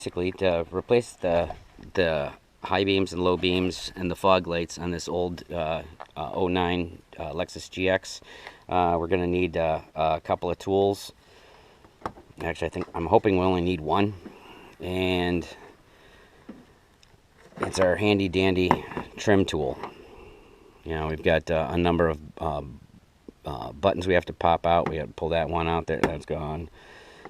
Basically, to replace the high beams and low beams and the fog lights on this old 09 Lexus GX, we're going to need a couple of tools. Actually, I'm hoping we only need one, and it's our handy dandy trim tool. You know, we've got a number of buttons we have to pop out. We have to pull that one out there. That's gone.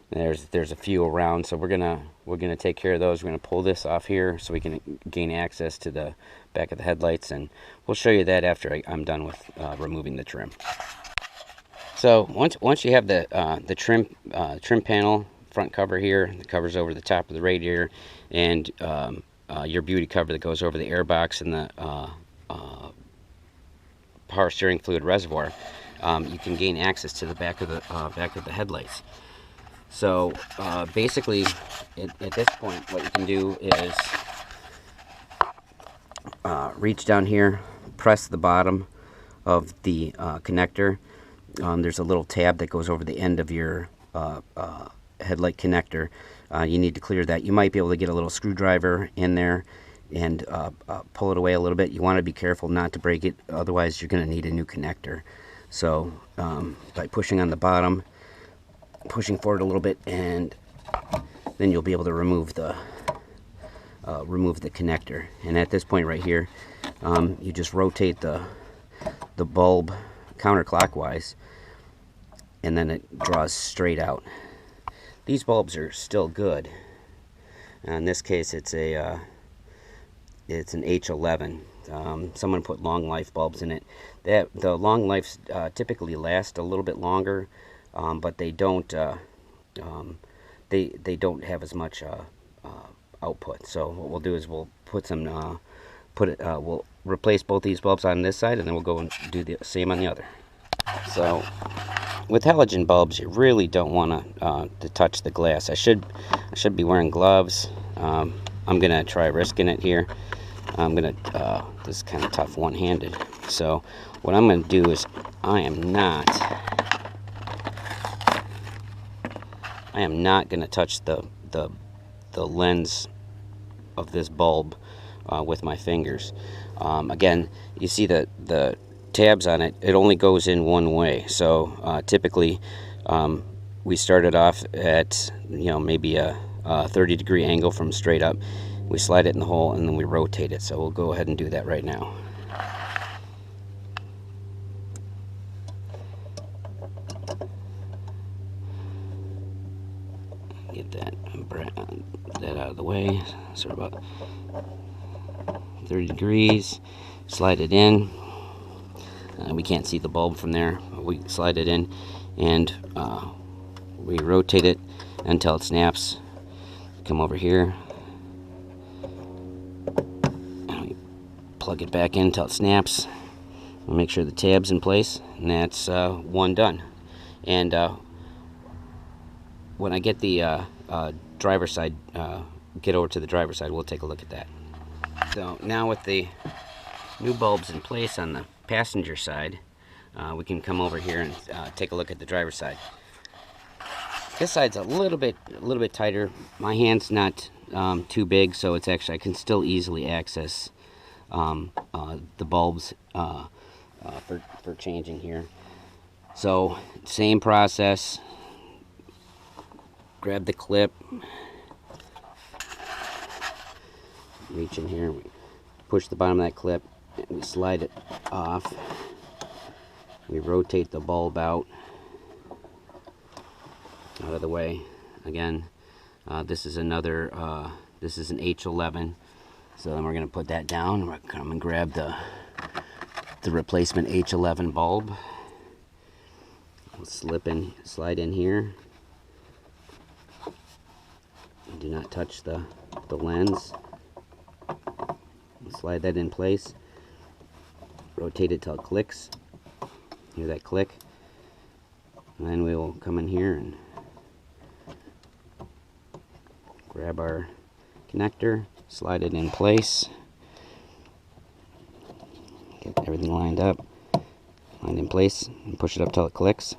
There's a few around, so we're gonna take care of those. We're gonna pull this off here so we can gain access to the back of the headlights, and we'll show you that after I'm done with removing the trim. So once you have the trim panel front cover here, the covers over the top of the radiator, and your beauty cover that goes over the air box and the power steering fluid reservoir, you can gain access to the back of the headlights. So basically, at this point, what you can do is reach down here, press the bottom of the connector. There's a little tab that goes over the end of your headlight connector. You need to clear that. You might be able to get a little screwdriver in there and pull it away a little bit. You want to be careful not to break it, otherwise you're going to need a new connector. So by pushing on the bottom, pushing forward a little bit, and then you'll be able to remove the connector. And at this point right here, you just rotate the bulb counterclockwise, and then it draws straight out. These bulbs are still good. In this case, it's an H11. Someone put Long Life bulbs in it. The Long Lives typically last a little bit longer, but they don't they don't have as much output. So what we'll do is we'll put some we'll replace both these bulbs on this side, and then we'll go and do the same on the other. So with halogen bulbs, you really don't want to touch the glass. I should be wearing gloves. I'm gonna try risking it here. This is kind of tough one-handed. So what I'm gonna do is I am not gonna touch the lens of this bulb with my fingers. Again, you see the tabs on it. It only goes in one way. So typically, we started off at maybe a 30-degree angle from straight up. We slide it in the hole and then we rotate it. So we'll go ahead and do that right now. Get that out of the way. So about 30 degrees. Slide it in. We can't see the bulb from there. We slide it in, and we rotate it until it snaps. Come over here, and we plug it back in until it snaps. We'll make sure the tab's in place, and that's one done. And when I get the driver's side, get over to the driver's side, we'll take a look at that. So now with the new bulbs in place on the passenger side, we can come over here and take a look at the driver's side. This side's a little bit tighter. My hand's not too big, so it's actually I can still easily access the bulbs for changing here. So same process. Grab the clip, reach in here, we push the bottom of that clip, and we slide it off. We rotate the bulb out of the way. Again, this is another this is an H11. So then we're going to put that down. We're going to come and grab the replacement H11 bulb. We'll slide in here. Do not touch the lens. Slide that in place. Rotate it till it clicks. Hear that click? And then we will come in here and grab our connector, slide it in place, get everything lined up, lined in place, and push it up till it clicks.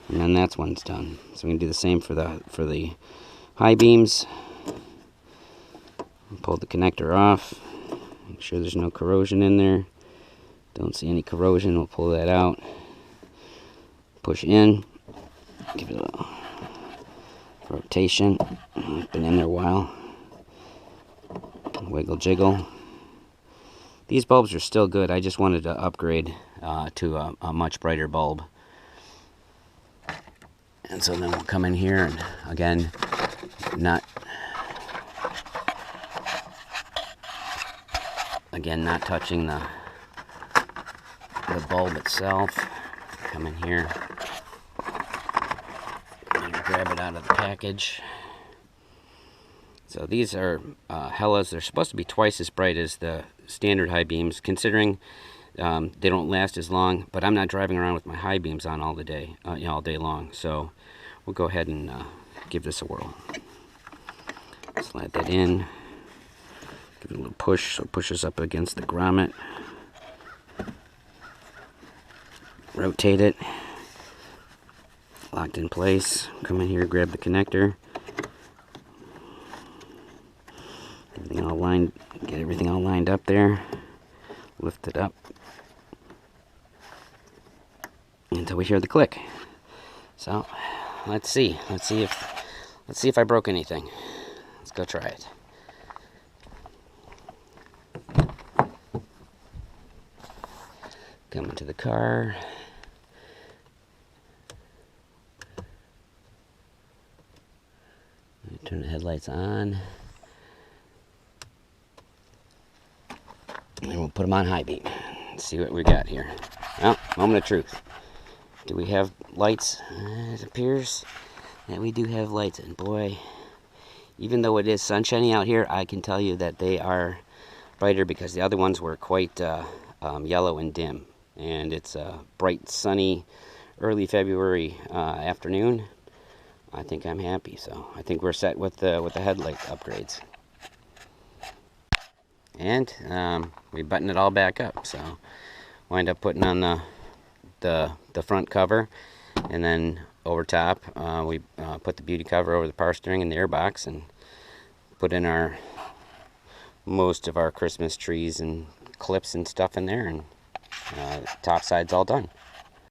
And then that's when it's done. So we can do the same for the high beams. Pull the connector off. Make sure there's no corrosion in there. Don't see any corrosion. We'll pull that out. Push in. Give it a rotation. Been in there a while. Wiggle jiggle. These bulbs are still good. I just wanted to upgrade to a much brighter bulb. And so then we'll come in here and again, not touching the bulb itself. Come in here and grab it out of the package. So these are Hellas. They're supposed to be twice as bright as the standard high beams, considering they don't last as long. But I'm not driving around with my high beams on all day long. So we'll go ahead and give this a whirl. Slide that in. Give it a little push so it pushes up against the grommet. Rotate it. Locked in place. Come in here, grab the connector. Get everything all lined up there. Lift it up until we hear the click. So let's see if I broke anything. Let's go try it. Come into the car. Turn the headlights on. And we'll put them on high beam. Let's see what we got here. Well, moment of truth. Do we have lights? It appears that we do have lights. And boy, even though it is sunshiny out here, I can tell you that they are brighter because the other ones were quite yellow and dim. And it's a bright, sunny, early February afternoon. I think I'm happy. So I think we're set with the headlight upgrades. And we button it all back up, so wind up putting on the front cover, and then over top we put the beauty cover over the power steering and the airbox, and put in most of our Christmas trees and clips and stuff in there, and top side's all done.